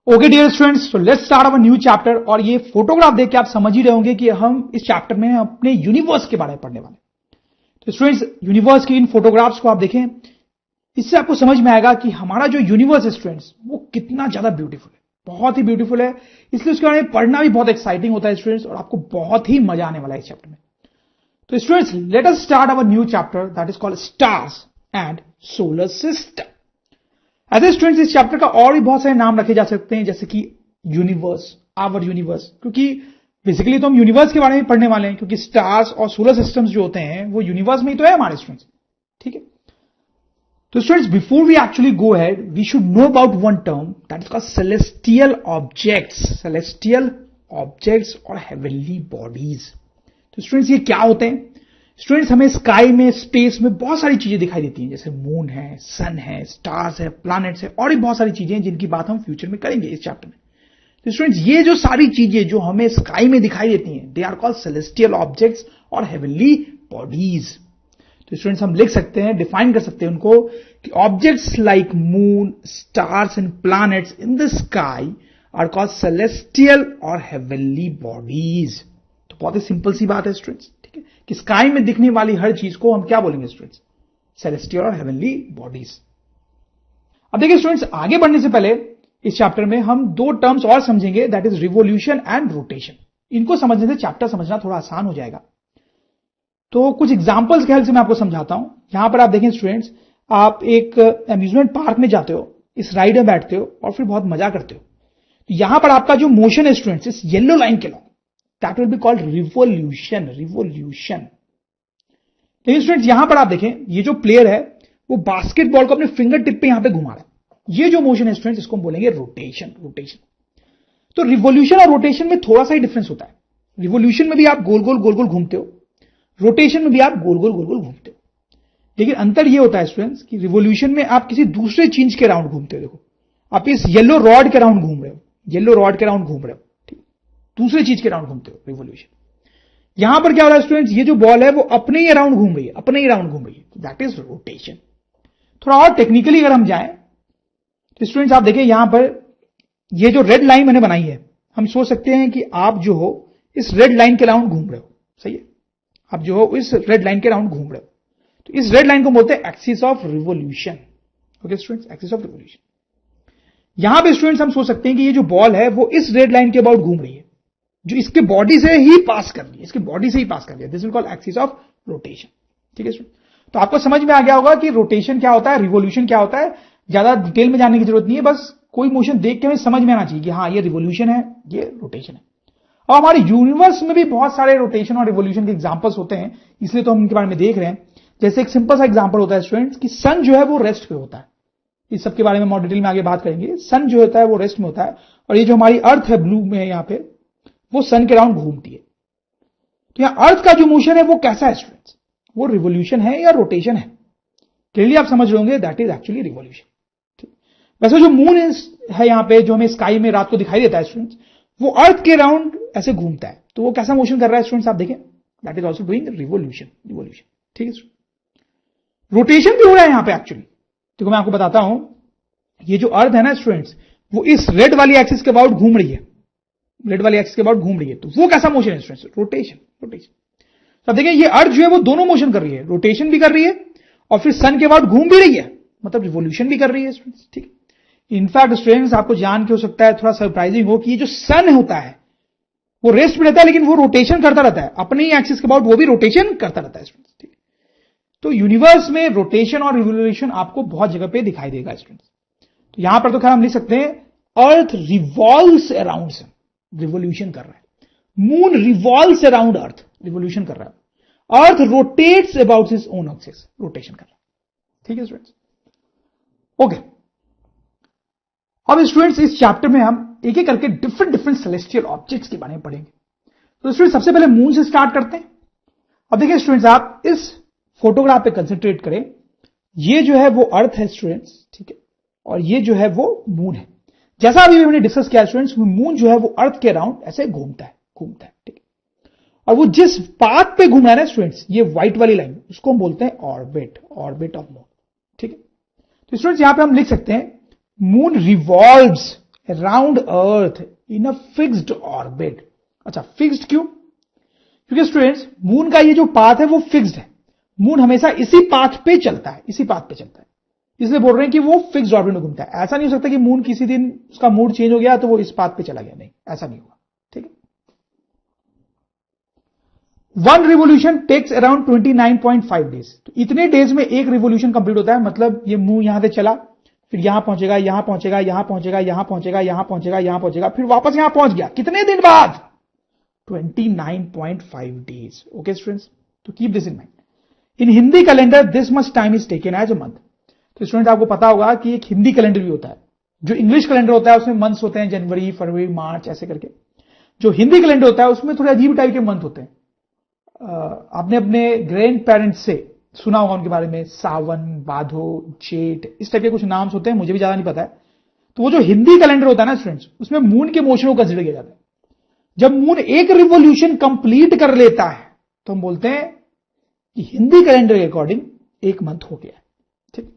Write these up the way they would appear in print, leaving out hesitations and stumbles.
Okay dear students, तो let's start our new chapter. और ये फोटोग्राफ देख के आप समझ ही रहे होंगे कि हम इस चैप्टर में अपने यूनिवर्स के बारे में पढ़ने वाले। तो स्टूडेंट्स, यूनिवर्स की इन फोटोग्राफ्स को आप देखें, इससे आपको समझ में आएगा कि हमारा जो यूनिवर्स है स्टूडेंट्स, वो कितना ज्यादा ब्यूटीफुल है, बहुत ही ब्यूटीफुल है। इसलिए उसके बारे में पढ़ना भी बहुत एक्साइटिंग होता है स्टूडेंट्स, और आपको बहुत ही मजा आने वाला है इस चैप्टर में। तो students, let us start our new chapter that is called stars and solar system. ऐसे स्टूडेंट्स, इस चैप्टर का और भी बहुत सारे नाम रखे जा सकते हैं, जैसे कि यूनिवर्स, आवर यूनिवर्स, क्योंकि बेसिकली तो हम यूनिवर्स के बारे में पढ़ने वाले हैं, क्योंकि स्टार्स और सोलर सिस्टम्स जो होते हैं वो यूनिवर्स में ही तो है हमारे स्टूडेंट्स। ठीक है, तो students, before we actually go ahead, we should know about one term that is called celestial objects. Celestial objects और हेवनली बॉडीज। तो स्टूडेंट्स, ये क्या होते हैं? स्टूडेंट्स, हमें स्काई में, स्पेस में बहुत सारी चीजें दिखाई देती हैं, जैसे मून है, सन है, स्टार्स है, प्लैनेट्स है, और भी बहुत सारी चीजें हैं जिनकी बात हम फ्यूचर में करेंगे इस चैप्टर में। तो स्टूडेंट्स, ये जो सारी चीजें जो हमें स्काई में दिखाई देती हैं, they are called celestial objects और हेवनली बॉडीज। तो स्टूडेंट्स, हम लिख सकते हैं, डिफाइन कर सकते हैं उनको कि objects like moon, stars and planets in the sky are called celestial और हेवनली बॉडीज। तो बहुत ही सिंपल सी बात है स्टूडेंट्स, ठीक है, कि स्काई में दिखने वाली हर चीज को हम क्या बोलेंगे स्टूडेंट्स? सेलेस्टियल और हेवनली बॉडीज। अब देखिए स्टूडेंट्स, आगे बढ़ने से पहले इस चैप्टर में हम दो टर्म्स और समझेंगे, that is revolution and rotation. इनको समझने से चैप्टर समझना थोड़ा आसान हो जाएगा। तो कुछ एग्जांपल्स के हेल्प से मैं आपको समझाता हूं। यहां पर आप देखें स्टूडेंट्स, आप एक अम्यूजमेंट पार्क में जाते हो, इस राइड में बैठते हो और फिर बहुत मजा करते हो। तो यहां पर आपका जो मोशन है स्टूडेंट्स, इस येलो लाइन के long, that will be called revolution. Revolution. लेकिन स्टूडेंट्स, यहां पर आप देखें, ये जो प्लेयर है वो बास्केटबॉल को अपने फिंगर टिप पे यहां पे घुमा रहा है। ये जो मोशन है स्टूडेंट्स, इसको हम बोलेंगे रोटेशन। रोटेशन। तो रिवोल्यूशन और रोटेशन में थोड़ा सा ही डिफरेंस होता है। रिवोल्यूशन में भी आप गोल गोल गोल गोल घूमते हो, रोटेशन में भी आप गोल गोल गोल गोल घूमते हो। लेकिन अंतर यह होता है स्टूडेंट्स कि रिवोल्यूशन में आप किसी दूसरे चीज के राउंड घूमते हो। देखो, आप इस येलो रॉड के राउंड घूम रहे हो, येलो रॉड के राउंड घूम रहे हो, ठीक, दूसरे चीज के राउंड घूमते हो रिवोल्यूशन। यहां पर क्या हो रहा है स्टूडेंट्स, ये जो बॉल है वो अपने ही राउंड घूम रही है, अपने ही राउंड घूम रही है, दैट इज रोटेशन। थोड़ा और टेक्निकली अगर हम जाएं तो स्टूडेंट्स, आप देखिए यहां पर ये जो रेड लाइन मैंने बनाई है, हम सोच सकते हैं कि आप जो हो इस रेड लाइन के राउंड घूम रहे हो। सही है, आप जो हो इस रेड लाइन के राउंड घूम रहे हो। तो इस रेड लाइन को बोलते हैं axis of revolution. Okay students, axis of revolution. यहां पे स्टूडेंट्स हम सोच सकते हैं कि ये जो बॉल है वो इस रेड लाइन के अबाउट घूम रही है, जो इसके बॉडी से ही पास कर रही है, इसके बॉडी से ही पास कर रही है। This will call axis of rotation. ठीक है स्टूडेंट, तो आपको समझ में आ गया होगा कि रोटेशन क्या होता है, रिवोल्यूशन क्या होता है। ज्यादा डिटेल में जाने की जरूरत नहीं है, बस कोई मोशन देख के हमें समझ में आना चाहिए कि हाँ, ये रिवोल्यूशन है, ये रोटेशन है। और हमारे यूनिवर्स में भी बहुत सारे रोटेशन और रिवोल्यूशन के एग्जांपल्स होते हैं, इसलिए तो हम इनके बारे में देख रहे हैं। जैसे एक सिंपल सा एग्जांपल होता है स्टूडेंट्स कि सन जो है वो रेस्ट पे होता है। इस सब के बारे में और डिटेल में आगे बात करेंगे। सन जो होता है वो रेस्ट में होता है, और ये जो हमारी अर्थ है ब्लू में यहां पे, वो सन के राउंड घूमती है। तो यहां अर्थ का जो मोशन है वो कैसा है स्टूडेंट्स? वो रिवोल्यूशन है या रोटेशन है? क्लियरली आप समझ रहे होंगे, दैट इज एक्चुअली रिवोल्यूशन। वैसे जो मून है यहां पे, जो हमें स्काई में रात को दिखाई देता है स्टूडेंट्स, वो अर्थ के राउंड ऐसे घूमता है। तो वो कैसा मोशन कर रहा है स्टूडेंट्स? आप देखें, that is also doing revolution. Revolution, ठीक है। रोटेशन भी हो रहा है यहां पे एक्चुअली। देखो मैं आपको बताता हूं, ये जो अर्थ है ना स्टूडेंट्स, वो इस रेड वाली एक्सिस के अबाउट घूम रही है, रेड वाली एक्सिस के अबाउट घूम रही है। तो वो कैसा मोशन है स्टूडेंट्स? रोटेशन। रोटेशन। तो देखिए, ये अर्थ जो है वो दोनों मोशन कर रही है, रोटेशन भी कर रही है और फिर सन के अबाउट घूम भी रही है, मतलब रिवोल्यूशन भी कर रही है स्टूडेंट्स। ठीक है। इनफैक्ट स्टूडेंट्स, आपको जान के हो सकता है थोड़ा सरप्राइजिंग हो कि ये जो सन होता है वो रेस्ट में रहता है, लेकिन वो रोटेशन करता रहता है अपने ही एक्सिस के अबाउट, वो भी रोटेशन करता रहता है स्टूडेंट्स। ठीक है। तो यूनिवर्स में रोटेशन और रिवोल्यूशन आपको बहुत जगह पे दिखाई देगा स्टूडेंट्स। तो यहां पर तो खैर हम लिख सकते हैं, earth revolves around sun, revolution कर रहा है। मून रिवॉल्व्स अराउंड अर्थ, रिवोल्यूशन कर रहा है। अर्थ rotates about his own axis, rotation कर रहा है। ठीक है स्टूडेंट्स, ओके। अब स्टूडेंट्स, इस चैप्टर में हम एक एक करके डिफरेंट डिफरेंट सेलेस्टियल ऑब्जेक्ट्स के बारे में पढ़ेंगे। तो स्टूडेंट्स, सबसे पहले मून से स्टार्ट करते हैं। अब देखिए स्टूडेंट्स, आप इस फोटोग्राफ पे कंसंट्रेट करें। ये जो है वो अर्थ है स्टूडेंट्स, ठीक है, और ये जो है वो मून है। जैसा अभी हमने डिस्कस किया स्टूडेंट्स, मून जो है वो अर्थ के अराउंड ऐसे घूमता है, ठीक है। और वो जिस पाथ पे घूम रहा है ना स्टूडेंट्स, ये व्हाइट वाली लाइन, उसको हम बोलते हैं ऑर्बिट, ऑर्बिट ऑफ मून। ठीक है। तो स्टूडेंट्स, यहां पे हम लिख सकते हैं, moon revolves around earth in a fixed orbit. अच्छा, फिक्स्ड क्यों? क्योंकि स्टूडेंट्स मून का ये जो पाथ है वो फिक्स्ड है। मून हमेशा इसी पाथ पे चलता है, इसी पाथ पे चलता है, इसलिए बोल रहे हैं कि वो फिक्स्ड ऑर्बिट में घूमता है। ऐसा नहीं हो सकता कि मून किसी दिन उसका मूड चेंज हो गया तो वो इस पाथ पे चला गया, नहीं, ऐसा नहीं होगा। ठीक है। One revolution takes around 29.5 days. तो इतने डेज में एक रिवोल्यूशन कंप्लीट होता है। मतलब ये मून यहां से चला, फिर यहां पहुंचेगा, यहां पहुंचेगा, यहां पहुंचेगा, यहां पहुंचेगा, यहां पहुंचेगा, यहां पहुंचेगा, फिर वापस यहां पहुंच गया। कितने दिन बाद? 29.5 डेज। ओके स्टूडेंट्स, तो keep this in mind. In Hindi calendar this much time is taken as a month. तो स्टूडेंट आपको पता होगा कि एक हिंदी कैलेंडर भी होता है। जो इंग्लिश कैलेंडर होता है उसमें मंथ्स होते हैं, जनवरी, फरवरी, मार्च, ऐसे करके। जो हिंदी कैलेंडर होता है उसमें थोड़े अजीब टाइप के मंथ होते हैं। आपने अपने ग्रैंड पेरेंट्स से सुना होगा उनके बारे में, सावन, भादो, जेठ, इस टाइप के कुछ नाम्स होते हैं, मुझे भी ज्यादा नहीं पता है। तो वो जो हिंदी कैलेंडर होता है ना स्टूडेंट्स, उसमें मून के मोशन को कंसिडर किया जाता है। जब मून एक रिवोल्यूशन कंप्लीट कर लेता है तो हम बोलते हैं कि हिंदी कैलेंडर के अकॉर्डिंग एक मंथ हो गया। ठीक।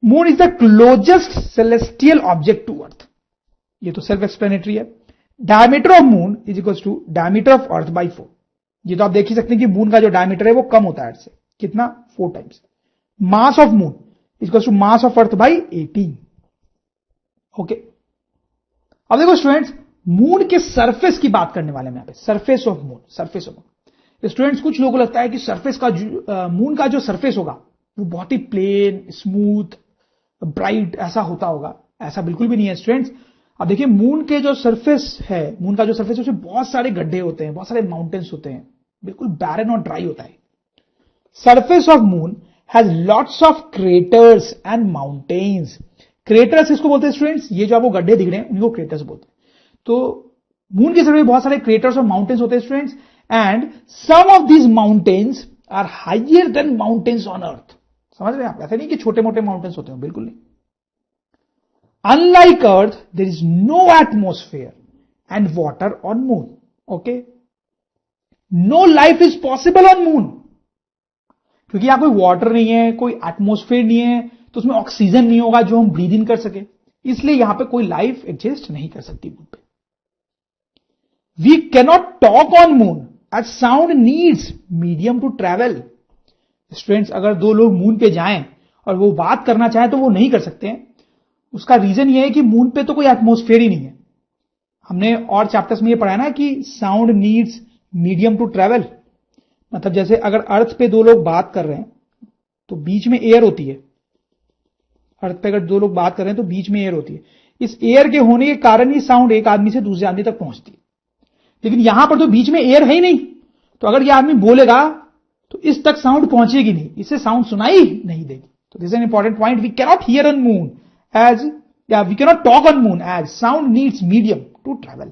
Moon is the closest celestial object to earth. ये तो सेल्फ एक्सप्लेनेटरी है। Diameter of moon is equal to diameter of earth by 4। ये तो आप देख ही सकते हैं कि मून का जो डायमीटर है वो कम होता है अर्थ से। कितना? 4 times. Mass of moon is equal to mass of earth by 18। Okay. अब देखो स्टूडेंट्स, मून के सरफेस की बात करने वाले हैं यहां पे। Surface of moon, surface of moon. Students कुछ लोगों को लगता है कि सरफेस का मून का जो सरफेस होगा वो बहुत ही प्लेन, स्मूथ, ब्राइट ऐसा होता होगा। ऐसा बिल्कुल भी नहीं है स्टूडेंट्स। अब देखिए मून के जो सरफेस है, मून का जो सरफेस है उसमें बहुत सारे गड्ढे होते हैं, बहुत सारे माउंटेन्स होते हैं, बिल्कुल बैरन और ड्राई होता है। Surface of moon has lots of craters and mountains. Craters इसको बोलते हैं स्टूडेंट्स, ये जो आपको गड्ढे दिख रहे हैं उनको क्रेटर्स बोलते हैं। तो मून के सरफेस में बहुत सारे क्रेटर्स और माउंटेन्स होते हैं students, and some of these mountains are higher than mountains on earth. समझ रहे हैं आप? ऐसा नहीं कि छोटे मोटे माउंटेन्स होते हैं, बिल्कुल नहीं। Unlike Earth, there is no atmosphere and water on Moon. Okay? No life is possible on Moon. क्योंकि यहां कोई वाटर नहीं है, कोई एटमोस्फेयर नहीं है, तो उसमें ऑक्सीजन नहीं होगा जो हम ब्रीद इन कर सके, इसलिए यहां पे कोई लाइफ एग्जिस्ट नहीं कर सकती मून पे। We cannot talk on moon as sound needs medium to travel. Students, अगर दो लोग मून पे जाएं और वो बात करना चाहें तो वो नहीं कर सकते हैं। उसका रीजन ये है कि मून पे तो कोई एटमोस्फेयर ही नहीं है। हमने और चैप्टर्स में ये पढ़ा है ना कि sound needs medium to travel. मतलब जैसे अगर अर्थ पे दो लोग बात कर रहे हैं तो बीच में एयर होती है। अर्थ पे अगर दो लोग बात कर रहे हैं तो बीच में एयर होती है। इस एयर के होने के कारण ही साउंड एक आदमी से दूसरे आदमी तक पहुंचती है। लेकिन यहां पर तो बीच में एयर है ही नहीं, तो अगर यह आदमी बोलेगा तो इस तक साउंड पहुंचेगी नहीं, इससे साउंड सुनाई नहीं देगी। तो this is an important point. We cannot hear on moon as we cannot talk on moon as sound needs medium to travel.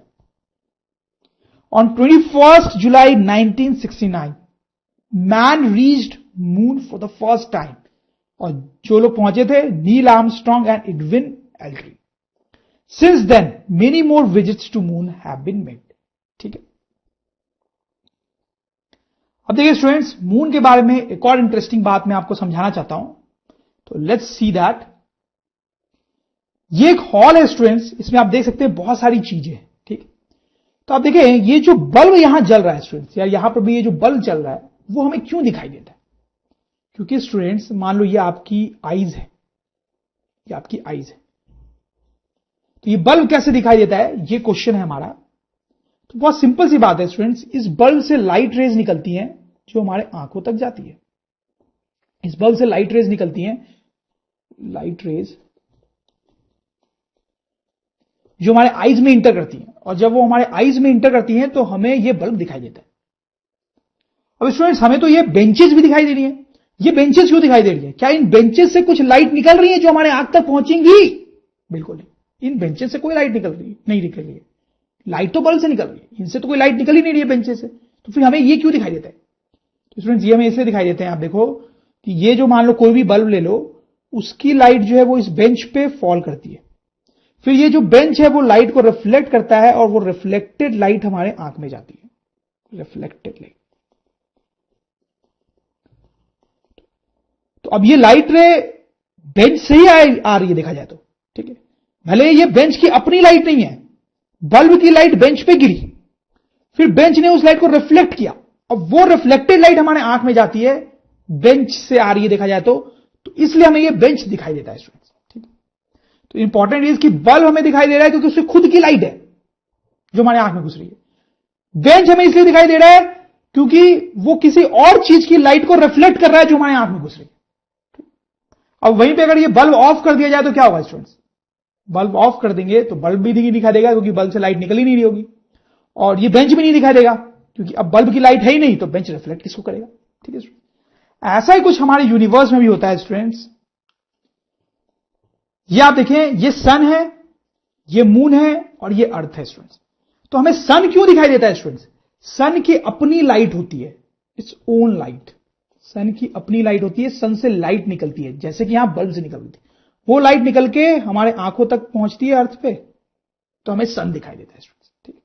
On 21st July 1969 man reached moon for the first time. और जो लोग पहुंचे थे Neil Armstrong and Edwin Aldrin. Since then many more visits to moon have been made. ठीक है। अब देखिए students, moon के बारे में एक और इंटरेस्टिंग बात मैं आपको समझाना चाहता हूं। तो लेट्स सी दैट। ये एक हॉल है स्टूडेंट्स, इसमें आप देख सकते हैं बहुत सारी चीजें। ठीक। तो आप देखिए ये जो बल्ब यहां जल रहा है स्टूडेंट्स, या यहां पर भी ये जो बल्ब जल रहा है वो हमें क्यों दिखाई देता है? क्योंकि स्टूडेंट्स मान लो ये आपकी आईज है, ये आपकी आईज है, तो ये बल्ब कैसे दिखाई देता है, ये क्वेश्चन है हमारा। तो बहुत सिंपल सी बात है स्टूडेंट्स, इस बल्ब से लाइट रेज निकलती हैं जो हमारे आंखों तक जाती है। इस बल्ब से लाइट रेज निकलती हैं, लाइट रेज जो हमारे आईज में इंटर करती हैं, और जब वो हमारे आईज में इंटर करती हैं तो हमें ये बल्ब दिखाई देता है। अब स्टूडेंट्स, हमें तो ये बेंचेस भी दिखाई दे रही है। ये बेंचेस क्यों दिखाई दे रही है? क्या इन बेंचेस से कुछ लाइट निकल रही है जो हमारे आंख तक पहुंचेंगी? बिल्कुल नहीं, इन बेंचेस से कोई लाइट नहीं निकल रही है। लाइट तो बल्ब से निकल रही है, इनसे तो कोई लाइट निकल ही नहीं रही है बेंचेस से। तो फिर हमें ये क्यों दिखाई देता है? तो स्टूडेंट्स, ये हमें इसलिए दिखाई देते हैं, आप देखो कि ये जो मान लो कोई भी बल्ब ले लो, उसकी लाइट जो है वो इस बेंच पे फॉल करती है। फिर ये जो बेंच है वो लाइट को रिफ्लेक्ट करता है और वो रिफ्लेक्टेड लाइट हमारे आंख में जाती है, रिफ्लेक्टेड लाइट। तो अब ये लाइट रे बेंच से ही आ रही है देखा जाए तो, ठीक है। भले ये बेंच की अपनी लाइट नहीं है, बल्ब की लाइट बेंच पे गिरी, फिर बेंच ने उस लाइट को रिफ्लेक्ट किया, अब वो रिफ्लेक्टेड लाइट हमारे आंख में जाती है, बेंच से आ रही है देखा जाए तो इसलिए हमें ये बेंच दिखाई देता है स्टूडेंट्स। ठीक है, तो इंपॉर्टेंट इज कि बल्ब हमें दिखाई दे रहा है क्योंकि उसकी खुद की लाइट है जो हमारे आंख में घुस रही है। बेंच हमें इसलिए दिखाई दे रहा है क्योंकि वो किसी और चीज की लाइट को रिफ्लेक्ट कर रहा है जो हमारे आंख में घुस रही है। अब वहीं पे अगर ये बल्ब ऑफ कर दिया जाए तो क्या होगा स्टूडेंट्स? बल्ब ऑफ कर देंगे तो बल्ब भी नहीं दिखाई देगा क्योंकि बल्ब से लाइट निकल ही नहीं रही होगी, और ये बेंच भी नहीं दिखाई देगा क्योंकि अब बल्ब की लाइट है ही नहीं, तो बेंच रिफ्लेक्ट किसको करेगा? ठीक है, ऐसा ही कुछ हमारे यूनिवर्स में भी होता है स्टूडेंट्स। ये आप देखें, ये सन है, ये मून है और ये अर्थ है स्टूडेंट्स। तो हमें सन क्यों दिखाई देता है स्टूडेंट्स? सन की अपनी लाइट होती है, इट्स ओन लाइट। सन की अपनी लाइट होती है, सन से लाइट निकलती है, जैसे कि यहां बल्ब से निकलती है, वो लाइट निकल के हमारे आंखों तक पहुंचती है अर्थ पे, तो हमें सन दिखाई देता है स्टूडेंट्स। ठीक है,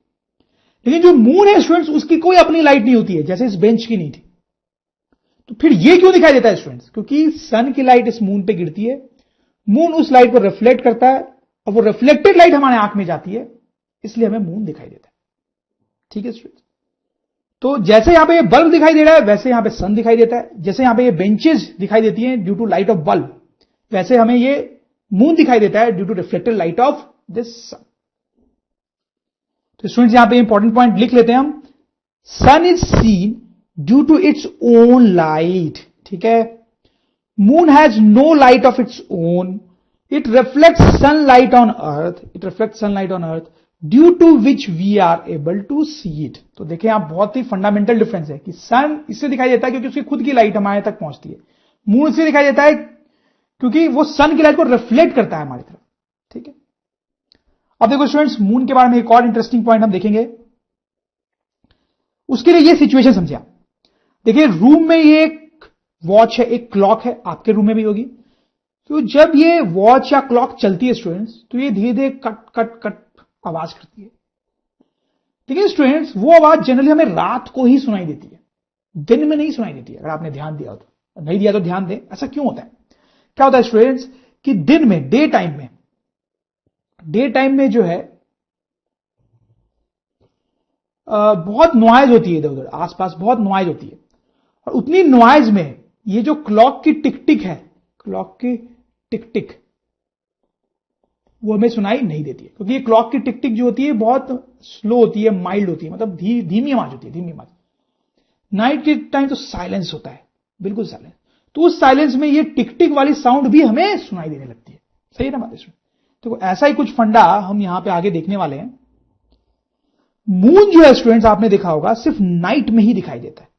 लेकिन जो मून है स्टूडेंट्स, उसकी कोई अपनी लाइट नहीं होती है, जैसे इस बेंच की नहीं थी। तो फिर ये क्यों दिखाई देता है स्टूडेंट्स? क्योंकि सन की लाइट इस मून पे गिरती है, मून उस लाइट को रिफ्लेक्ट करता है और वो रिफ्लेक्टेड लाइट हमारे आंख में जाती है, इसलिए हमें मून दिखाई देता है। ठीक है स्टूडेंट्स, तो जैसे यहां पे ये बल्ब दिखाई दे रहा है वैसे यहां पे सन दिखाई देता है, जैसे यहां पे ये बेंचेस दिखाई देती हैं due to light of bulb, वैसे हमें ये मून दिखाई देता है due to reflected light of this sun. तो स्टूडेंट्स यहां पे इंपॉर्टेंट पॉइंट लिख लेते हैं हम, sun is seen due to its own light. ठीक है, moon has no light of its own, it reflects sunlight on earth, due to which we are able to see it. तो देखें आप, बहुत ही फंडामेंटल डिफरेंस है कि सन इससे दिखाई देता है क्योंकि उसकी खुद की लाइट हमारे तक पहुंचती है, मून से दिखाई देता है क्योंकि वो सन की लाइट को रिफ्लेक्ट करता है हमारी तरफ। ठीक है, अब देखो स्टूडेंट्स, मून के बारे में एक और इंटरेस्टिंग पॉइंट हम देखेंगे, उसके लिए ये सिचुएशन समझिए। देखिए, रूम में ये एक वॉच है, एक क्लॉक है, आपके रूम में भी होगी। तो जब ये वॉच या क्लॉक चलती है स्टूडेंट्स, तो ये धीरे धीरे कट कट कट आवाज करती है। लेकिन स्टूडेंट्स, वो आवाज जनरली हमें रात को ही सुनाई देती है, दिन में नहीं सुनाई देती है। अगर आपने ध्यान दिया हो तो, नहीं दिया तो ध्यान दें, ऐसा क्यों होता है? क्या होता है स्टूडेंट्स कि दिन में, डे टाइम में जो है बहुत नॉइज होती है, इधर उधर आसपास बहुत नॉइज होती है, और उतनी नॉइज में ये जो क्लॉक की टिक टिक है, क्लॉक की टिक टिक, वो हमें सुनाई नहीं देती है, क्योंकि ये क्लॉक की टिक टिक जो होती है बहुत स्लो होती है, माइल्ड होती है, मतलब धीमी आवाज होती है, धीमी आवाज। नाइट के टाइम तो साइलेंस होता है, बिल्कुल साइलेंस, तो उस साइलेंस में ये टिक टिक वाली साउंड भी हमें सुनाई देने लगती है। सही है ना बात? इसमें तो ऐसा ही कुछ फंडा हम यहां पे आगे देखने वाले हैं। मून जो है स्टूडेंट्स, आपने देखा होगा सिर्फ नाइट में ही दिखाई देता है।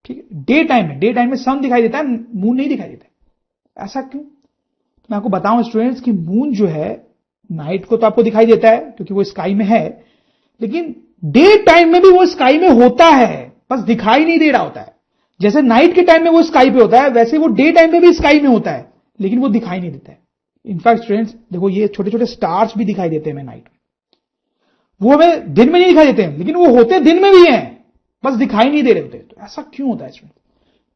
ठीक है, डे टाइम में सन दिखाई देता है, मून नहीं दिखाई देता है। ऐसा क्यों? तो मैं आपको बताऊं स्टूडेंट्स कि मून जो है नाइट को तो आपको दिखाई देता है क्योंकि वो स्काई में है, लेकिन डे टाइम में भी वो स्काई में होता है, बस दिखाई नहीं दे रहा होता है। जैसे नाइट के टाइम में वो स्काई पे होता है, वैसे वो डे टाइम में भी स्काई में होता है, लेकिन वो दिखाई नहीं देता है। इनफैक्ट स्टूडेंट्स देखो, ये छोटे छोटे स्टार्स भी दिखाई देते हैं हमें नाइट में, वो हमें दिन में नहीं दिखाई देते हैं, लेकिन वो होते दिन में भी हैं, बस दिखाई नहीं दे रहे होते। तो ऐसा क्यों होता है स्टूडेंट?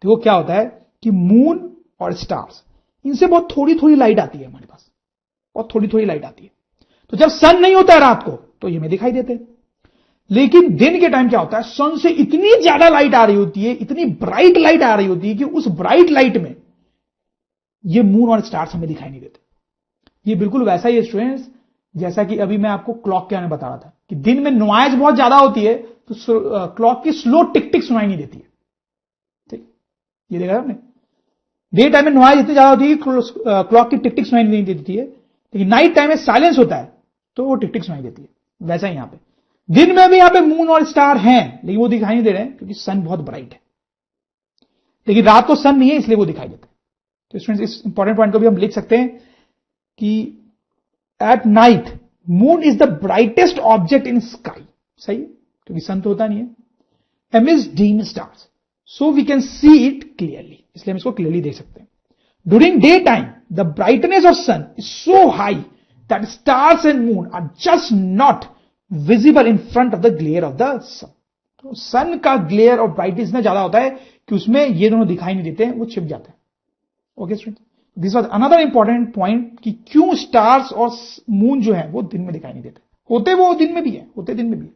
देखो क्या होता है कि मून और स्टार्स, इनसे बहुत थोड़ी थोड़ी लाइट आती है हमारे पास, बहुत थोड़ी थोड़ी लाइट आती है। तो जब सन नहीं होता है रात को तो ये हमें दिखाई देते हैं, लेकिन दिन के टाइम क्या होता है, सन से इतनी ज्यादा लाइट आ रही होती है, इतनी ब्राइट लाइट आ रही होती है कि उस ब्राइट लाइट में ये मून और स्टार्स हमें दिखाई नहीं देते। ये बिल्कुल वैसा ही है स्टूडेंट्स, जैसा कि अभी मैं आपको क्लॉक के बारे में बता रहा था कि दिन में नॉइज बहुत ज्यादा होती है तो क्लॉक की स्लो टिक टिक सुनाई नहीं देती है। ठीक, ये देखा आपने, डे टाइम में नॉइज इतनी ज्यादा होती है क्लॉक की टिक टिक सुनाई नहीं देती है, लेकिन नाइट टाइम में साइलेंस होता है तो वो टिक टिक सुनाई देती है। वैसा ही यहां पे दिन में भी यहां पे मून और स्टार हैं, लेकिन वो दिखाई नहीं दे रहे हैं क्योंकि सन बहुत ब्राइट है, लेकिन रात को सन नहीं है इसलिए वो दिखाई देता है। तो स्टूडेंट्स, इस इंपॉर्टेंट पॉइंट को भी हम लिख सकते हैं कि at Knight Moon is the brightest object in sky. सही है, क्योंकि सन तो होता नहीं है, amidst dim stars, so we can see it clearly, इसलिए हम इसको क्लियरली देख सकते हैं। During daytime, the brightness of sun is so high that stars and moon are just not visible in front of the glare of the sun. तो सन का glare और brightness इतना ज्यादा होता है कि उसमें ये दोनों दिखाई नहीं देते हैं, वो छिप जाते हैं। Okay student, this was another important point कि क्यों स्टार्स और मून जो है वो दिन में दिखाई नहीं देते, होते वो दिन में भी है, होते दिन में भी है।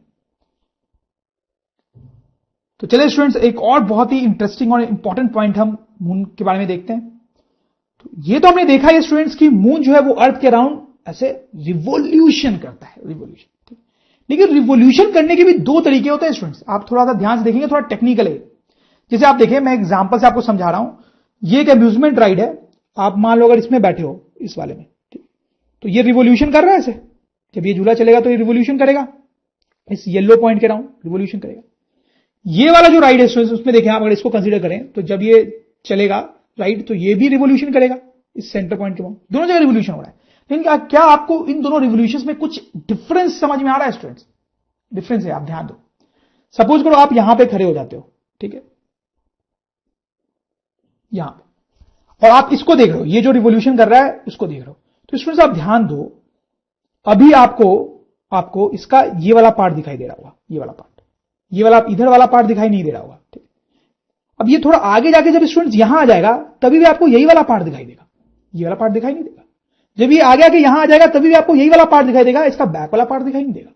तो चलिए स्टूडेंट्स, एक और बहुत ही इंटरेस्टिंग और इंपॉर्टेंट पॉइंट हम मून के बारे में देखते हैं। तो ये तो हमने देखा है स्टूडेंट्स कि मून जो है वो अर्थ के अराउंड ऐसे रिवोल्यूशन करता है, रिवोल्यूशन। लेकिन रिवोल्यूशन करने के भी दो तरीके होते हैं स्टूडेंट्स, आप थोड़ा सा ध्यान से देखेंगे, थोड़ा टेक्निकल है। जैसे आप देखिए, मैं एग्जांपल से आपको समझा रहा हूं, ये एक अम्यूजमेंट राइड है, आप मान लो अगर इसमें बैठे हो, इस वाले में, तो ये रिवोल्यूशन कर रहा है ऐसे, जब ये झूला चलेगा तो ये रिवोल्यूशन करेगा, इस येलो पॉइंट के अराउंड रिवोल्यूशन करेगा। ये वाला जो राइड है स्टूडेंट्स, उसमें देखें आप, अगर इसको कंसीडर करें तो जब ये चलेगा राइड तो ये भी रिवोल्यूशन करेगा इस सेंटर पॉइंट के अराउंड, दोनों जगह रिवोल्यूशन हो रहा है। लेकिन क्या आपको इन दोनों रिवोल्यूशन में कुछ डिफरेंस समझ में आ रहा है स्टूडेंट्स? डिफरेंस है, आप ध्यान दो। सपोज करो आप यहां पे खड़े हो जाते हो, ठीक है, यहां पे, और आप इसको देख रहे हो, ये जो रिवोल्यूशन कर रहा है उसको देख रहे हो। तो स्टूडेंट्स आप ध्यान दो, अभी आपको इसका ये वाला पार्ट दिखाई दे रहा होगा, ये वाला पार्ट, ये वाला इधर वाला पार्ट दिखाई नहीं दे रहा होगा, ठीक। अब ये थोड़ा आगे जाके जब स्टूडेंट्स यहां आ जाएगा तभी भी आपको यही वाला पार्ट दिखाई देगा, ये वाला पार्ट दिखाई नहीं देगा। जब ये आगे आके यहां आ जाएगा तभी भी आपको यही वाला पार्ट दिखाई देगा, इसका बैक वाला पार्ट दिखाई नहीं देगा।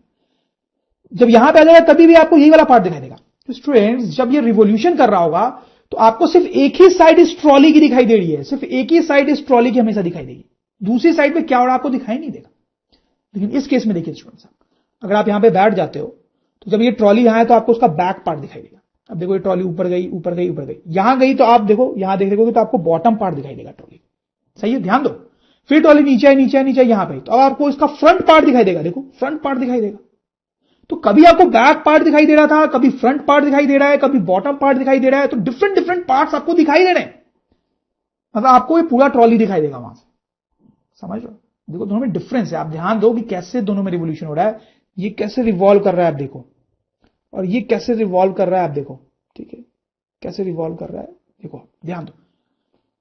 जब यहां पे आ जाएगा तभी भी आपको यही वाला पार्ट दिखाई देगा। तो स्टूडेंट्स जब ये रिवोल्यूशन कर रहा होगा तो आपको सिर्फ एक ही साइड इस ट्रॉली की दिखाई दे रही है, सिर्फ एक ही साइड इस ट्रॉली की हमेशा दिखाई देगी, दूसरी साइड में क्या हो रहा है आपको दिखाई नहीं देगा। लेकिन इस केस में देखिए स्टूडेंट्स, अगर आप यहां पे बैठ जाते हो तो जब ये ट्रॉली यहां है तो आपको उसका बैक पार्ट दिखाई देगा। अब देखो ये ट्रॉली ऊपर गई, ऊपर गई, ऊपर गई, यहां गई तो आप देखो, यहां देखोगे तो आपको बॉटम पार्ट दिखाई देगा ट्रॉली, सही है, ध्यान दो। फिर ट्रॉली नीचे है, नीचे है, नीचे यहां पे, तो अब आपको इसका फ्रंट पार्ट दिखाई देगा, देखो फ्रंट पार्ट दिखाई देगा। तो कभी आपको बैक पार्ट दिखाई दे रहा था, कभी फ्रंट पार्ट दिखाई दे रहा है, कभी बॉटम पार्ट दिखाई दे रहा है, तो डिफरेंट डिफरेंट पार्ट्स आपको दिखाई दे रहे हैं, मतलब आपको ये पूरा ट्रॉली दिखाई देगा वहां से, समझ लो। देखो दोनों में डिफरेंस है, आप ध्यान दो कि कैसे दोनों में रिवोल्यूशन हो रहा है। ये कैसे रिवॉल्व कर रहा है आप देखो, और ये कैसे रिवॉल्व कर रहा है आप देखो, ठीक है, कैसे रिवॉल्व कर रहा है देखो, ध्यान दो।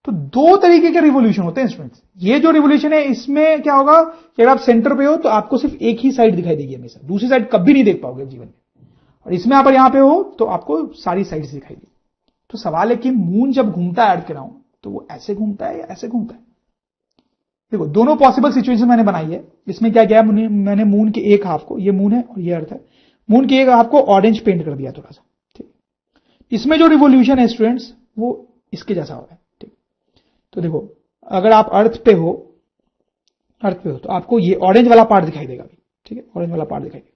तो दो तरीके के रिवोल्यूशन होते हैं स्टूडेंट्स। ये जो रिवोल्यूशन है इसमें क्या होगा कि अगर आप सेंटर पे हो तो आपको सिर्फ एक ही साइड दिखाई देगी हमेशा, दूसरी साइड कभी नहीं देख पाओगे जीवन में। और इसमें आप यहां पे हो तो आपको सारी साइड दिखाई देगी। तो सवाल है कि मून जब घूमता है अर्थ के अराउंड तो वो ऐसे घूमता है या ऐसे घूमता है? देखो दोनों पॉसिबल सिचुएशन मैंने बनाई है। इसमें क्या किया मैंने मून के एक हाफ को, ये मून है और ये अर्थ है, मून के एक हाफ को ऑरेंज पेंट कर दिया थोड़ा सा, ठीक। इसमें जो रिवोल्यूशन है स्टूडेंट्स वो इसके जैसा हो रहा है, ठीक। तो देखो अगर आप अर्थ पे हो तो आपको ये ऑरेंज वाला पार्ट दिखाई देगा, ठीक है, ऑरेंज वाला पार्ट दिखाई देगा।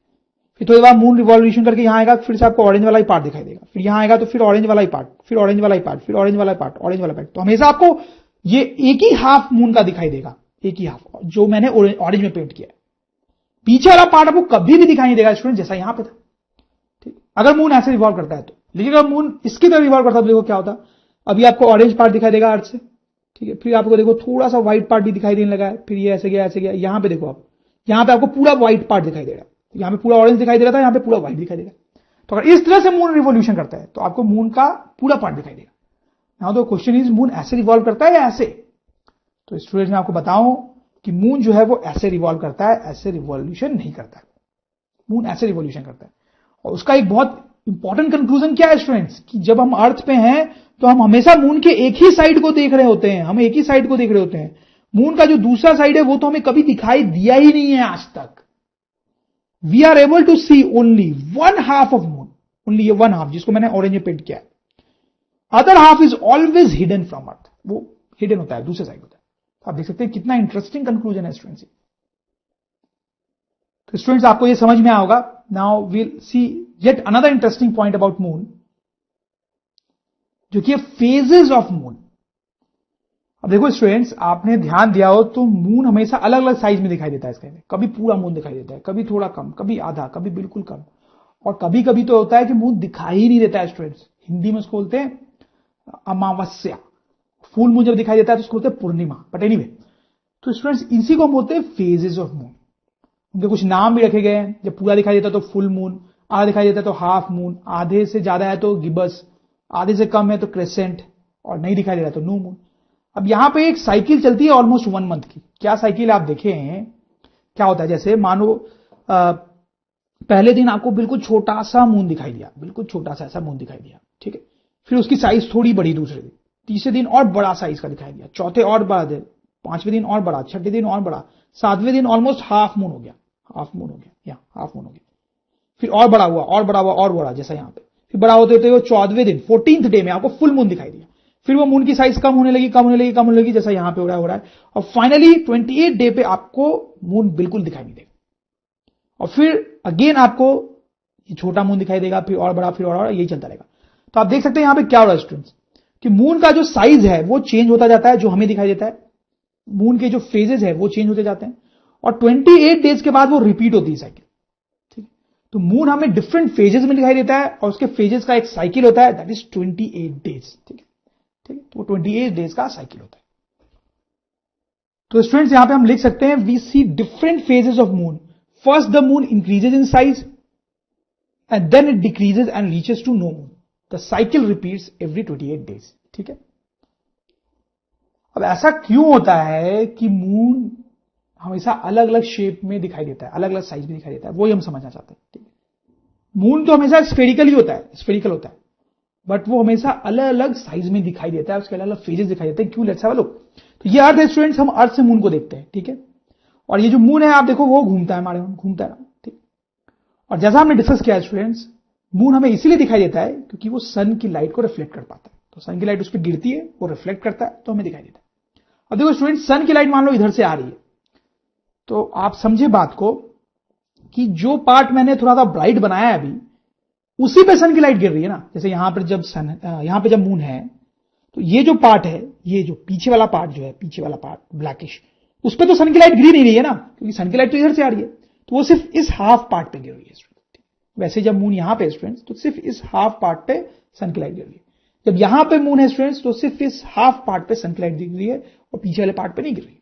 फिर थोड़ी बार मून रिवॉल्यूशन करके यहां आएगा, फिर से आपको ऑरेंज वाला ही पार्ट दिखाई देगा, फिर यहां आएगा तो फिर ऑरेंज वाला ही पार्ट, फिर ऑरेंज वाला ही पार्ट, फिर ऑरेंज वाला पार्ट, ऑरेंज वाला पार्ट। तो हमेशा आपको ये एक ही हाफ मून का दिखाई देगा, एक ही हाफ जो मैंने ऑरेंज में पेंट किया है। पीछे वाला पार्ट आपको कभी भी दिखाई नहीं देगा स्टूडेंट, जैसा यहां पे था, ठीक। अगर मून ऐसे रिवॉल्व करता है तो, लेकिन अगर मून इसकी तरह रिवॉल्व करता है तो देखो क्या होता, अभी आपको ऑरेंज पार्ट दिखाई देगा अर्थ से, ठीक है, फिर आपको देखो थोड़ा सा व्हाइट पार्ट भी दिखाई देने लगा है, फिर ये ऐसे गया ऐसे गया, यहां पे देखो आप, यहां पे आपको पूरा व्हाइट पार्ट दिखाई दे रहा है, यहां पे पूरा ऑरेंज दिखाई दे रहा था, यहां पे पूरा व्हाइट दिखाई देगा। तो अगर इस तरह से मून रिवोल्यूशन करता है तो आपको मून का पूरा पार्ट दिखाई देगा। Now the question is, moon ऐसे रिवॉल्व करता है या ऐसे? तो स्टूडेंट मैं आपको बताऊं कि मून जो है वो ऐसे रिवॉल्व करता है, ऐसे रिवॉल्यूशन नहीं करता है। मून ऐसे रिवॉल्यूशन करता है। और उसका एक बहुत इंपॉर्टेंट कंक्लूजन क्या है स्टूडेंट्स, कि जब हम अर्थ पे हैं तो हम हमेशा मून के एक ही साइड को देख रहे होते हैं, हम एक ही साइड को देख रहे होते हैं। मून का जो दूसरा साइड है वो तो हमें कभी दिखाई दिया ही नहीं है आज तक। We are able to see only one half of moon, only ये वन हाफ जिसको मैंने ऑरेंज में पेंट किया है। Other half is always hidden from earth, वो हिडन होता है, दूसरे साइड होता है। आप देख सकते हैं कितना इंटरेस्टिंग कंक्लूजन है स्टूडेंट्स। तो स्टूडेंट्स आपको ये समझ में आया होगा। Now we'll see yet another interesting point about moon, जो कि है फेजेस ऑफ मून। अब देखो स्टूडेंट्स, आपने ध्यान दिया हो तो मून हमेशा अलग अलग साइज में दिखाई देता है इसके, कभी पूरा मून दिखाई देता है, कभी थोड़ा कम, कभी आधा, कभी बिल्कुल कम, और कभी कभी तो होता है कि मून दिखाई ही नहीं देता है स्टूडेंट्स। हिंदी में उसको बोलते हैं अमावस्या। फुल मून जब दिखाई देता है तो उसको बोलते हैं पूर्णिमा, बट एनीवे। तो स्टूडेंट्स इसी को हम बोलते हैं फेजेस ऑफ मून। उनके कुछ नाम भी रखे गए हैं। जब पूरा दिखाई देता है तो फुल मून, आधा दिखाई देता है तो हाफ मून, आधे से ज्यादा है तो गिबस, आधे से कम है तो क्रेसेंट, और नहीं दिखाई दे रहा तो न्यू मून। अब यहां पे एक साइकिल चलती है ऑलमोस्ट 1 मंथ की। क्या साइकिल आप देखें क्या होता है, जैसे मानो पहले दिन आपको बिल्कुल छोटा सा मून दिखाई दिया, बिल्कुल छोटा सा ऐसा मून दिखाई दिया, ठीक है। फिर उसकी साइज थोड़ी बढ़ी दूसरे दिन, तीसरे दिन और बड़ा साइज का दिखाई दिया, चौथे और बड़ा दिन, पांचवें दिन और बड़ा, छठे दिन और बड़ा, सातवें दिन ऑलमोस्ट हाफ मून हो गया, हाफ मून हो गया, या हाफ मून हो गया, फिर और बड़ा हुआ और बड़ा हुआ और बड़ा, जैसा यहां पे, फिर बड़ा होते होते वो 14वें दिन 14th डे में आपको फुल मून दिखाई दिया, फिर वो मून की साइज कम होने लगी, कम होने लगी, कम होने लगी, जैसा यहां पे हो रहा है, और फाइनली 28 डे पे आपको मून बिल्कुल दिखाई नहीं देगा, और फिर अगेन आपको ये छोटा मून दिखाई देगा, फिर और बड़ा, फिर और यही चलता रहेगा। तो आप देख सकते हैं यहां पे क्या हो रहा है स्टूडेंट्स, कि मून का जो साइज है वो चेंज होता जाता है, जो हमें दिखाई देता है, मून के जो फेजेस है वो चेंज होते जाते हैं, और 28 डेज के बाद वो रिपीट होती है साइकिल, ठीक है। तो मून हमें डिफरेंट फेजेस में दिखाई देता है, और उसके फेजेस का एक साइकिल होता है, दैट इज 28 डेज, ठीक है, ठीक है। तो 28 डेज का साइकिल होता है। तो स्टूडेंट्स यहां पे हम लिख सकते हैं, we see different phases of moon, first the moon increases in size and then it decreases and reaches to no moon, the cycle repeats every 28 days, ठीक है। अब ऐसा क्यों होता है कि मून हमेशा अलग अलग शेप में दिखाई देता है, अलग अलग साइज में दिखाई देता है, वही हम समझना चाहते हैं, ठीक है। मून तो हमेशा स्फेरिकल ही होता है, स्फेरिकल होता है, बट वो हमेशा अलग अलग साइज में दिखाई देता है, उसके अलग अलग फेजेस दिखाई देते हैं। क्यों? Let's have a look. तो ये अर्थ है स्टूडेंट्स, हम अर्थ से मून को देखते हैं, ठीक है। और ये जो मून है आप देखो वो घूमता है, हमारे घूमता है, ठीक। और जैसा हमने डिस्कस किया स्टूडेंट्स, मून हमें इसीलिए दिखाई देता है क्योंकि वो सन की लाइट को रिफ्लेक्ट कर पाता है। तो सन की लाइट उस पर गिरती है, वो रिफ्लेक्ट करता है, तो हमें दिखाई देता है। अब देखो स्टूडेंट, सन की लाइट मान लो इधर से आ रही है, तो आप समझे बात को कि जो पार्ट मैंने थोड़ा सा ब्राइट बनाया है अभी, उसी पे सन की लाइट गिर रही है ना। जैसे यहां पर जब यहां पे जब मून है, तो ये जो पार्ट है, ये जो पीछे वाला पार्ट जो है, पीछे वाला पार्ट ब्लैकिश, उस पर तो सन की लाइट गिर नहीं रही है ना, क्योंकि सन की लाइट तो इधर से आ रही है, तो वो सिर्फ इस हाफ पार्ट पे गिर रही है स्टूडेंट। वैसे जब मून यहां पे स्टूडेंट्स, तो सिर्फ इस हाफ पार्ट पे सन की लाइट गिर रही है। जब यहां पे मून है स्टूडेंट्स, तो सिर्फ इस हाफ पार्ट पे सन की लाइट गिर रही है और पीछे वाले पार्ट पे नहीं गिर रही है।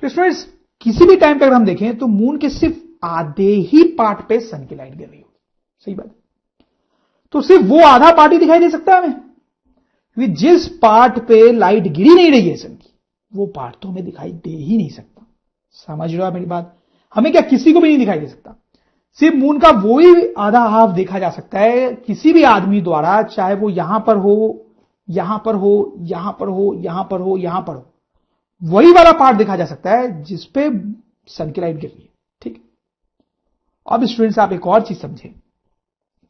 तो स्टूडेंट्स, किसी भी टाइम पे अगर हम देखें तो मून के सिर्फ आधे ही पार्ट पे सन की लाइट गिर रही होगी, सही बात है। तो सिर्फ वो आधा पार्ट ही दिखाई दे सकता है हमें, क्योंकि जिस पार्ट पे लाइट गिरी नहीं रही है सन की, वो पार्ट तो हमें दिखाई दे ही नहीं सकता। समझ रहे हो मेरी बात? हमें क्या, किसी को भी नहीं दिखाई दे सकता। सिर्फ मून का वो ही आधा हाफ देखा जा सकता है किसी भी आदमी द्वारा, चाहे वो यहां पर हो, यहां पर हो, यहां पर हो, यहां पर हो, यहां पर हो, वही वाला पार्ट देखा जा सकता है जिसपे सन की लाइट गिर रही है, ठीक। अब स्टूडेंट्स आप एक और चीज समझें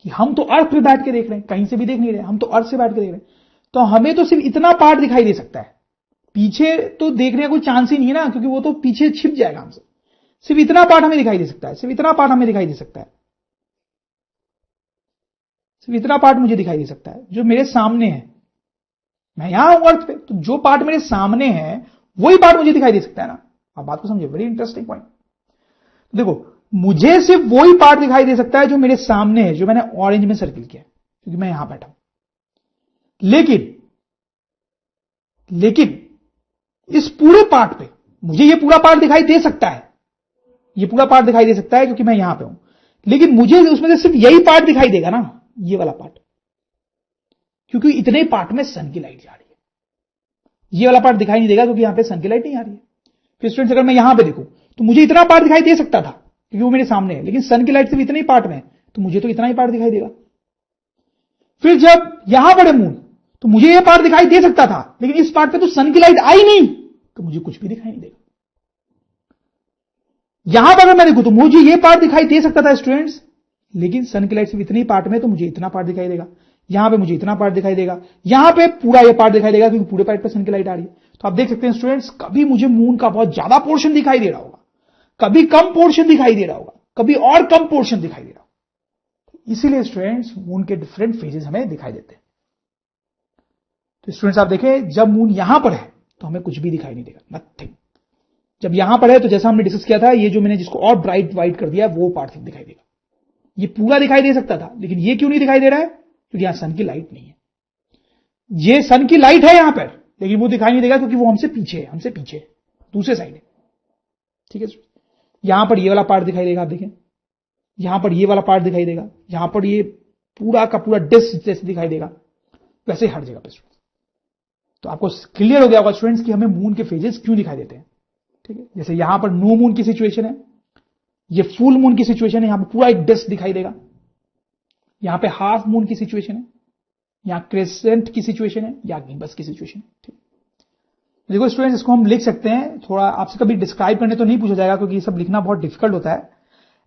कि हम तो अर्थ पे बैठ के देख रहे हैं, कहीं से भी देख नहीं रहे, हम तो अर्थ से बैठ के देख रहे हैं, तो हमें तो सिर्फ इतना पार्ट दिखाई दे सकता है, पीछे तो देखने का कोई चांस ही नहीं है ना, क्योंकि वो तो पीछे छिप जाएगा हमसे। सिर्फ इतना पार्ट हमें दिखाई दे सकता है, सिर्फ इतना पार्ट हमें दिखाई दे सकता है, सिर्फ इतना पार्ट मुझे दिखाई दे सकता है जो मेरे सामने है। मैं यहां हूं अर्थ पे, तो जो पार्ट मेरे सामने है वही पार्ट मुझे दिखाई दे सकता है ना। आप बात को समझे, वेरी इंटरेस्टिंग पॉइंट। देखो, मुझे सिर्फ वही पार्ट दिखाई दे सकता है जो मेरे सामने है, जो मैंने ऑरेंज में सर्किल किया, क्योंकि मैं यहां बैठा हूं। लेकिन इस पूरे पार्ट पे मुझे ये पूरा पार्ट दिखाई दे सकता है, ये पूरा पार्ट दिखाई दे सकता है क्योंकि मैं यहां पे हूं, लेकिन मुझे उसमें से सिर्फ यही पार्ट दिखाई देगा ना, ये वाला पार्ट, क्योंकि इतने पार्ट में सन की लाइट जा रही है। ये वाला पार्ट दिखाई नहीं देगा क्योंकि यहां पे सन की लाइट नहीं आ रही है। फिर स्टूडेंट्स, अगर मैं यहां पे देखूं तो मुझे इतना पार्ट दिखाई दे सकता था क्योंकि वो मेरे सामने है, लेकिन सन की लाइट सिर्फ इतने ही पार्ट में है, तो मुझे तो इतना ही पार्ट दिखाई देगा। फिर जब यहां बढ़े मून, तो मुझे यह पार्ट दिखाई दे सकता था, लेकिन इस पार्ट पे तो सन की लाइट आई नहीं, तो मुझे कुछ भी दिखाई नहीं देगा। यहां पर अगर मैं देखूं तो मुझे यह पार्ट दिखाई दे सकता था स्टूडेंट्स, लेकिन सन की लाइट सिर्फ इतने ही पार्ट में, तो मुझे इतना पार्ट दिखाई देगा। यहां पे मुझे इतना पार्ट दिखाई देगा, यहां पे पूरा ये पार्ट दिखाई देगा क्योंकि पूरे पार्ट पे सन की लाइट आ रही है। तो आप देख सकते हैं स्टूडेंट्स, कभी मुझे मून का बहुत ज्यादा पोर्शन दिखाई दे रहा होगा, कभी कम पोर्शन दिखाई दे रहा होगा, कभी और कम पोर्शन दिखाई दे रहा होगा। इसीलिए स्टूडेंट्स, मून के डिफरेंट फेजेस हमें दिखाई देते हैं। तो स्टूडेंट्स आप देखें, जब मून यहां पर है तो हमें कुछ भी दिखाई नहीं देगा, नथिंग। जब यहां पर है तो जैसा हमने डिस्कस किया था, ये जो मैंने जिसको और ब्राइट व्हाइट कर दिया, वो पार्ट दिखाई देगा। ये पूरा दिखाई दे सकता था, लेकिन ये क्यों नहीं दिखाई दे रहा है? क्योंकि यहां सन की लाइट नहीं है। ये सन की लाइट है यहां पर, लेकिन वो दिखाई नहीं देगा क्योंकि वो हमसे पीछे है, हमसे पीछे दूसरे साइड है, ठीक है। यहां पर ये वाला पार्ट दिखाई देगा, आप देखें, यहां पर ये वाला पार्ट दिखाई देगा, यहां पर ये पूरा का पूरा डिस्क जैसे दिखाई देगा, वैसे हर जगह पे। तो आपको क्लियर हो गया होगा स्टूडेंट्स कि हमें मून के फेजेस क्यों दिखाई देते हैं, ठीक है। जैसे यहां पर नो मून की सिचुएशन है, ये फुल मून की सिचुएशन है, यहां पर पूरा एक डिस्क दिखाई देगा, यहां पे हाफ मून की सिचुएशन है, यहां क्रेसेंट की सिचुएशन है, या गिम्बस की सिचुएशन है। ठीक, देखो स्टूडेंट्स, इसको हम लिख सकते हैं, थोड़ा आपसे कभी डिस्क्राइब करने तो नहीं पूछा जाएगा क्योंकि ये सब लिखना बहुत डिफिकल्ट होता है।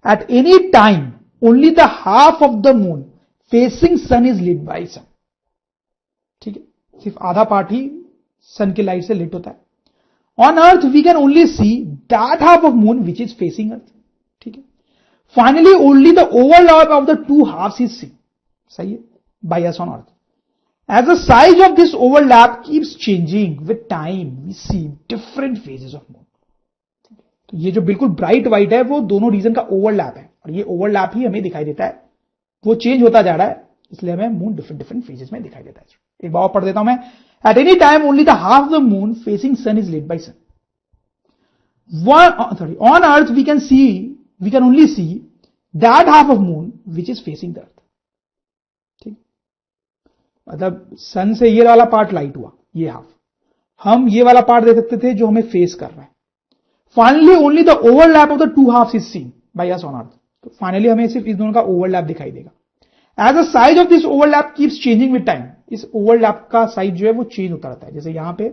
At any time only the half of the moon facing sun is lit by sun. ठीक है, सिर्फ आधा पार्ट ही सन की लाइट से लिट होता है। On earth we can only see that half of moon which is facing earth. ठीक है, finally only the overlap of the two halves is seen, सही है, by us on earth. As the size of this overlap keeps changing with time, we see different phases of moon. तो ये जो बिल्कुल bright white है वो दोनों reason का ओवरलैप है, और ये ओवरलैप ही हमें दिखाई देता है, वो चेंज होता जा रहा है, इसलिए हमें मून डिफरेंट फेजेस में दिखाई देता है। एक बार पढ़ देता हूं मैं। At any time only the half the moon facing sun is lit by sun. On earth we can only see that half of moon which is facing the earth. मतलब सन से ये वाला पार्ट लाइट हुआ, ये half, हम ये वाला part देख सकते थे जो हमें फेस कर रहा है। Finally only the overlap of the two halves is seen by us on earth. तो फाइनली हमें सिर्फ इस दोनों का ओवरलैप दिखाई देगा। As the size of this overlap keeps changing with time. इस ओवरलैप का साइज जो है वो चेंज होता रहता है। जैसे यहां पे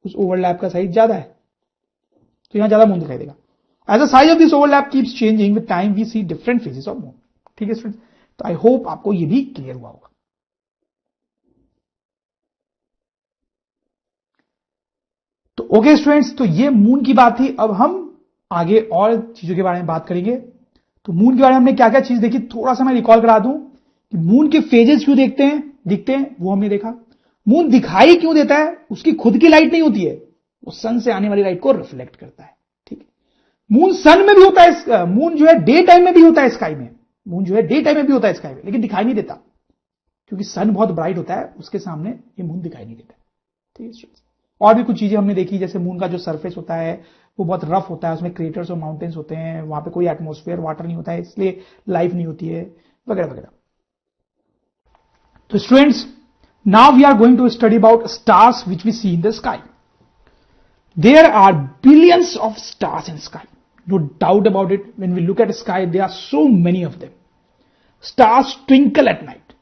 उस ओवरलैप का साइज ज्यादा है तो यहां ज्यादा मून दिखाई देगा। As the size of this overlap keeps changing with time we see different phases of moon. ठीक है स्टूडेंट, तो आई होप आपको ये भी क्लियर हुआ होगा। तो ओके स्टूडेंट्स, तो ये मून की बात थी। अब हम आगे और चीजों के बारे में बात करेंगे। तो मून के बारे में हमने क्या क्या चीज देखी, थोड़ा सा मैं रिकॉल करा दूं कि मून के फेजेस क्यों दिखते हैं वो हमने देखा। मून दिखाई क्यों देता है, उसकी खुद की लाइट नहीं होती है, वो सन से आने वाली लाइट को रिफ्लेक्ट करता है। ठीक है, मून सन में भी होता है, मून जो है डे टाइम में भी होता है स्काई में, मून जो है डे टाइम में भी होता है स्काई में, लेकिन दिखाई नहीं देता क्योंकि सन बहुत ब्राइट होता है, उसके सामने ये मून दिखाई नहीं देता। ठीक है स्टूडेंट्स, और भी कुछ चीजें हमने देखी, जैसे मून का जो सरफेस होता है वो बहुत रफ होता है, उसमें क्रेटर्स और माउंटेन्स होते हैं, वहां पे कोई एटमॉस्फेयर वाटर नहीं होता है, इसलिए लाइफ नहीं होती है, वगैरह वगैरह। तो students, now we are going to study about stars which we see in the sky. There are billions of stars in sky, no doubt about it. When we look at sky there are so many of them. Stars twinkle at night.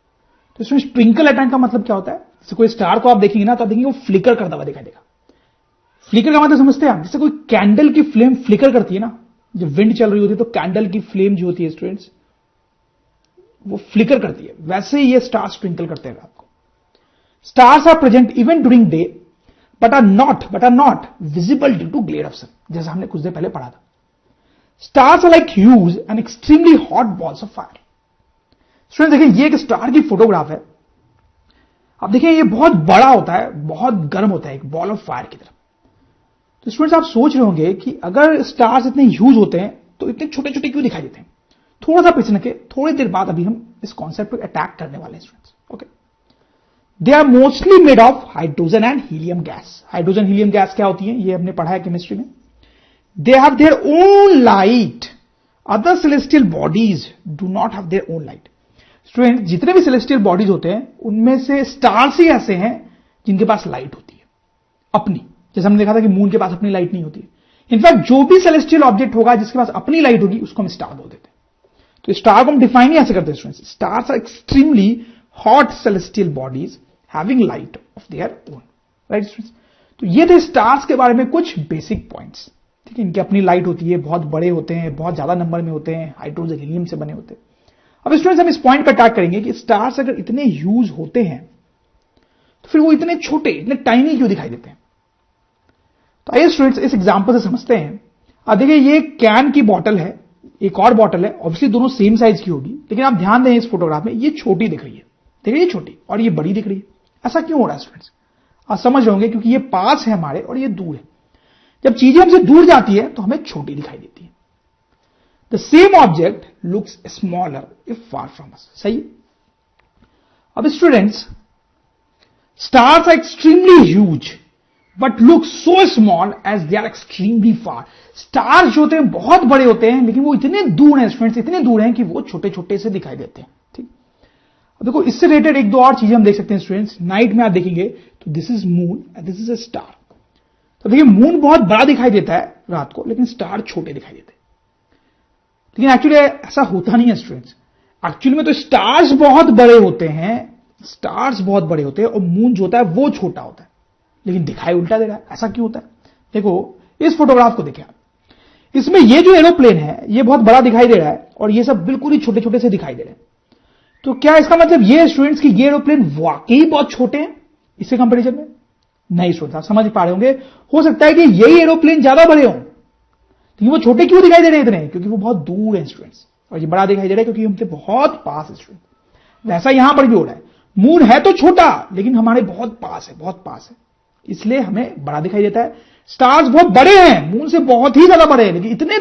तो इसमें twinkle at night का मतलब क्या होता है, जैसे कोई star को आप देखेंगे ना तो आप देखेंगे वो फ्लिकर करता हुआ दिखाई देगा। फ्लिकर का मतलब समझते हैं आप, जैसे कोई कैंडल की फ्लेम फ्लिकर करती है ना, जब विंड चल रही होती है तो कैंडल की फ्लेम जो होती है स्टूडेंट्स वो फ्लिकर करती है, वैसे ही ये स्टार्स ट्विंकल करते हैं रात को। Stars are present even during day but are not visible due to glare of sun, जैसा हमने कुछ देर पहले पढ़ा था। Stars are like huge and extremely hot balls of fire. Student देखिए, ये एक स्टार की फोटोग्राफ है। अब देखिए ये बहुत बड़ा होता है, बहुत गर्म होता है, एक बॉल ऑफ फायर की तरह। तो स्टूडेंट्स आप सोच रहे होंगे कि अगर स्टार्स इतने ह्यूज होते हैं तो इतने छोटे छोटे क्यों दिखाई देते हैं। थोड़ा सा पीछे के, थोड़ी देर बाद अभी हम इस कॉन्सेप्ट पर अटैक करने वाले हैं students. Okay, they are mostly made of hydrogen and helium gas. Hydrogen helium gas क्या होती है ये हमने पढ़ा है केमिस्ट्री में। They have their own light, other celestial bodies do not have their own light. Student, जितने भी सेलेस्टियल बॉडीज होते हैं उनमें से स्टार्स ही ऐसे हैं जिनके पास लाइट होती है अपनी। जैसे हमने देखा था कि मून के पास अपनी लाइट नहीं होती है। इनफैक्ट जो भी सेलेस्टियल ऑब्जेक्ट होगा जिसके पास अपनी लाइट होगी उसको हम स्टार बोल देते हैं। तो स्टार को हम डिफाइन ही ऐसे करते हैं students, stars are extremely hot celestial bodies having light of their own, right students. तो ये थे स्टार्स के बारे में कुछ बेसिक पॉइंट्स। ठीक है, इनकी अपनी लाइट होती है, बहुत बड़े होते हैं, बहुत ज्यादा नंबर में होते हैं, हाइड्रोजन हीलियम से बने होते हैं। अब स्टूडेंट्स हम इस पॉइंट पर अटैक करेंगे कि स्टार्स अगर इतने ह्यूज होते हैं तो फिर वो इतने छोटे, इतने टाइनी क्यों दिखाई देते हैं। तो आइए स्टूडेंट्स इस एग्जांपल से समझते हैं। अब देखिए ये कैन की बॉटल है, एक और बॉटल है, ऑब्वियसली दोनों सेम साइज की होगी, लेकिन आप ध्यान दें इस फोटोग्राफ में ये छोटी दिख रही है, देखिए ये छोटी और ये बड़ी दिख रही है। ऐसा क्यों हो रहा है स्टूडेंट्स, आप समझ रहे होंगे क्योंकि ये पास है हमारे और ये दूर है। जब चीजें हमसे दूर जाती है तो हमें छोटी दिखाई देती है। The same object looks smaller if far from us. सही। अब students, stars are extremely huge but look so small as they are extremely far. Stars जो होते हैं बहुत बड़े होते हैं लेकिन वो इतने दूर हैं स्टूडेंट्स, इतने दूर हैं कि वो छोटे छोटे से दिखाई देते हैं। ठीक, अब देखो इससे रिलेटेड एक दो और चीजें हम देख सकते हैं स्टूडेंट्स। नाइट में आप देखेंगे तो this is moon and this is a star. तो देखिए मून बहुत बड़ा दिखाई देता है रात को, लेकिन स्टार छोटे दिखाई देते हैं। लेकिन एक्चुअली ऐसा होता नहीं है स्टूडेंट्स। एक्चुअली में तो स्टार्स बहुत बड़े होते हैं, स्टार्स बहुत बड़े होते हैं और मून जो होता है वो छोटा होता है, लेकिन दिखाई उल्टा दे रहा है। ऐसा क्यों होता है? देखो इस फोटोग्राफ को देखिए आप, इसमें ये जो एरोप्लेन है ये बहुत बड़ा दिखाई दे रहा है और ये सब बिल्कुल ही छोटे छोटे से दिखाई दे रहे हैं। तो क्या इसका मतलब ये स्टूडेंट्स कि ये एरोप्लेन वाकई बहुत छोटे हैं इससे कंपैरिजन में? नहीं स्टूडेंट्स, आप समझ पा रहे होंगे, हो सकता है कि यही एरोप्लेन ज्यादा बड़े हों, लेकिन वो छोटे क्यों दिखाई दे रहे हैं इतने? क्योंकि वो बहुत दूर हैं स्टूडेंट्स, और ये बड़ा दिखाई दे रहा है क्योंकि हमसे बहुत पास है स्टूडेंट। वैसा यहां पर भी हो रहा है, मून है तो छोटा लेकिन हमारे बहुत पास है, बहुत पास है, इसलिए हमें बड़ा दिखाई देता है। स्टार्स बहुत बड़े हैं, मून से बहुत ही ज्यादा बड़े हैं, लेकिन इतने